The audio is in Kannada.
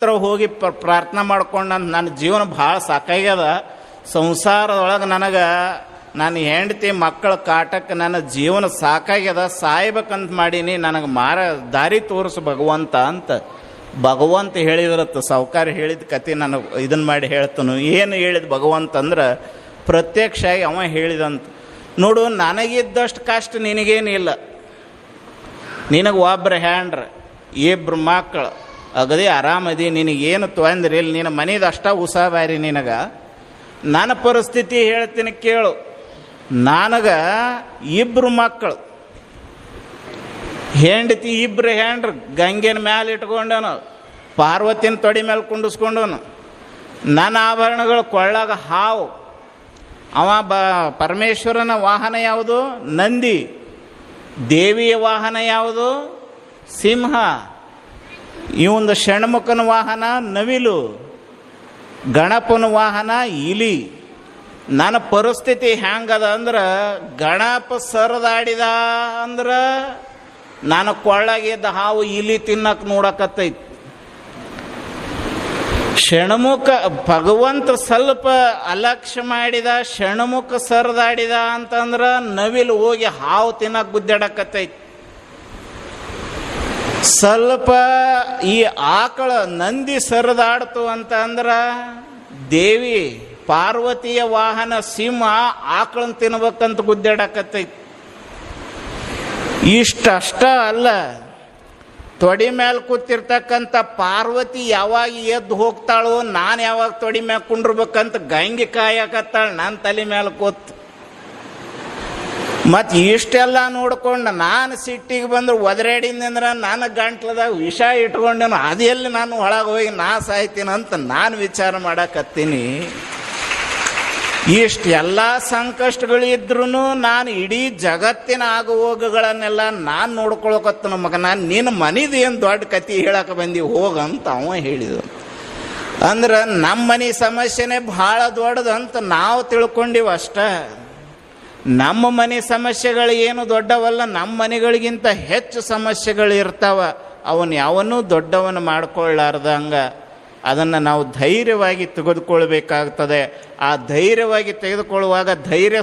ಹತ್ರ ಹೋಗಿ ಪ್ರಾರ್ಥನೆ ಮಾಡ್ಕೊಂಡು ನನ್ನ ಜೀವನ ಭಾಳ ಸಾಕಾಗ್ಯದ. ಸಂಸಾರದೊಳಗೆ ನನ್ನ ಹೆಂಡತಿ ಮಕ್ಕಳ ಕಾಟಕ್ಕೆ ನನ್ನ ಜೀವನ ಸಾಕಾಗ್ಯದ, ಸಾಯ್ಬೇಕಂತ ಮಾಡೀನಿ, ನನಗೆ ದಾರಿ ತೋರಿಸು ಭಗವಂತ ಅಂತ ಭಗವಂತ ಹೇಳಿದ್ರತ್ತು. ಸಾವುಕಾರ ಹೇಳಿದ ಕತೆ ನನಗೆ ಇದನ್ನು ಮಾಡಿ ಹೇಳ್ತಾನು. ಏನು ಹೇಳಿದ ಭಗವಂತ ಅಂದ್ರೆ ಪ್ರತ್ಯಕ್ಷ ಆಗಿ ಅವ ಹೇಳಿದಂತ. ನೋಡು, ನನಗಿದ್ದಷ್ಟು ಕಷ್ಟ ನಿನಗೇನಿಲ್ಲ. ನಿನಗೆ ಒಬ್ಬರು ಹ್ಯಾಂಡ್ರ, ಇಬ್ಬರು ಮಕ್ಕಳು, ಅಗದಿ ಆರಾಮದಿ, ನಿನಗೇನು ತೊಂದ್ರೆ ಇಲ್ಲ, ನಿನ್ನ ಮನೇದು ಅಷ್ಟ ಉಸಾಬಾರಿ ನಿನಗೆ. ನನ್ನ ಪರಿಸ್ಥಿತಿ ಹೇಳ್ತೀನಿ ಕೇಳು. ನನಗೆ ಇಬ್ಬರು ಮಕ್ಕಳು, ಹೆಂಡತಿ ಇಬ್ಬರು ಹ್ಯಾಂಡ್ರು, ಗಂಗೆನ ಮ್ಯಾಲೆ ಇಟ್ಕೊಂಡವನು, ಪಾರ್ವತಿನ ತೊಡಿ ಮೇಲೆ ಕುಂಡಿಸ್ಕೊಂಡವನು. ನನ್ನ ಆಭರಣಗಳು ಕೊಳ್ಳಾಗ ಹಾವು. ಅವ ಪರಮೇಶ್ವರನ ವಾಹನ ಯಾವುದು? ನಂದಿ. ದೇವಿಯ ವಾಹನ ಯಾವುದು? ಸಿಂಹ. ಇವಂದು ಷಣ್ಮುಖನ ವಾಹನ ನವಿಲು. ಗಣಪನ ವಾಹನ ಇಲಿ. ನನ್ನ ಪರಿಸ್ಥಿತಿ ಹೆಂಗದ ಅಂದ್ರೆ, ಗಣಪ ಸರದಾಡಿದ ಅಂದ್ರೆ ನಾನು ಕೊಳ್ಳಾಗಿದ್ದ ಹಾವು ಇಲಿ ತಿನ್ನಕ್ಕೆ ನೋಡಕತ್ತೈತಿ. ಷಣ್ಮುಖ ಭಗವಂತ ಸ್ವಲ್ಪ ಅಲಕ್ಷ್ಯ ಮಾಡಿದ, ಷಣ್ಮುಖ ಸರದಾಡಿದ ಅಂತಂದ್ರೆ ನವಿಲು ಹೋಗಿ ಹಾವು ತಿನ್ನಕ್ಕೆ ಗುದ್ದಾಡಕತ್ತೈತಿ. ಸ್ವಲ್ಪ ಈ ಆಕಳ ನಂದಿ ಸರದಾಡ್ತು ಅಂತ ಅಂದ್ರೆ ದೇವಿ ಪಾರ್ವತಿಯ ವಾಹನ ಸಿಂಹ ಆಕಳನ್ನ ತಿನ್ಬೇಕಂತ ಗುದ್ದಾಡಕತ್ತೈತಿ. ಇಷ್ಟಷ್ಟ ಅಲ್ಲ, ತೊಡಿ ಮೇಲೆ ಕೂತಿರ್ತಕ್ಕಂಥ ಪಾರ್ವತಿ ಯಾವಾಗ ಎದ್ದು ಹೋಗ್ತಾಳೋ, ನಾನು ಯಾವಾಗ ತೊಡಿ ಮ್ಯಾಲ ಕುಂಡ್ರಬೇಕಂತ ಗಂಗೆ ಕಾಯಕತ್ತಾಳ ನನ್ನ ತಲೆ ಮೇಲೆ ಕೂತು. ಮತ್ತು ಇಷ್ಟೆಲ್ಲ ನೋಡ್ಕೊಂಡು ನಾನು ಸಿಟ್ಟಿಗೆ ಬಂದ್ರೆ ಒದರಾಡಿದಂದ್ರೆ ನನ್ನ ಗಂಟ್ಲದಾಗ ವಿಷ ಇಟ್ಕೊಂಡೇನು, ಅದೆಲ್ಲಿ ನಾನು ಒಳಗೆ ಹೋಗಿ ನಾ ಸಾಯ್ತೀನಂತ ನಾನು ವಿಚಾರ ಮಾಡಕತ್ತೀನಿ. ಇಷ್ಟೆಲ್ಲ ಸಂಕಷ್ಟಗಳಿದ್ರೂ ನಾನು ಇಡೀ ಜಗತ್ತಿನ ಆಗುಹೋಗುಗಳನ್ನೆಲ್ಲ ನಾನು ನೋಡ್ಕೊಳಕತ್ತನ. ಮಗ, ನಾನು ನಿನ್ನ ಮನಿದು ಏನು ದೊಡ್ಡ ಕತೆ ಹೇಳಕ್ಕೆ ಬಂದಿ ಹೋಗಂತ ಅವ ಹೇಳಿದ. ಅಂದ್ರೆ ನಮ್ಮ ಮನೆ ಸಮಸ್ಯೆನೇ ಭಾಳ ದೊಡ್ಡದಂತ ನಾವು ತಿಳ್ಕೊಂಡಿವ ಅಷ್ಟ. ನಮ್ಮ ಮನೆ ಸಮಸ್ಯೆಗಳು ಏನು ದೊಡ್ಡವಲ್ಲ, ನಮ್ಮ ಮನೆಗಳಿಗಿಂತ ಹೆಚ್ಚು ಸಮಸ್ಯೆಗಳು ಇರ್ತಾವ. ಅವನು ಯಾವನ್ನೂ ದೊಡ್ಡವನು ಮಾಡ್ಕೊಳ್ಳಾರ್ದಂಗ ಅದನ್ನು ನಾವು ಧೈರ್ಯವಾಗಿ ತೆಗೆದುಕೊಳ್ಬೇಕಾಗ್ತದೆ. ಆ ಧೈರ್ಯವಾಗಿ ತೆಗೆದುಕೊಳ್ಳುವಾಗ ಧೈರ್ಯ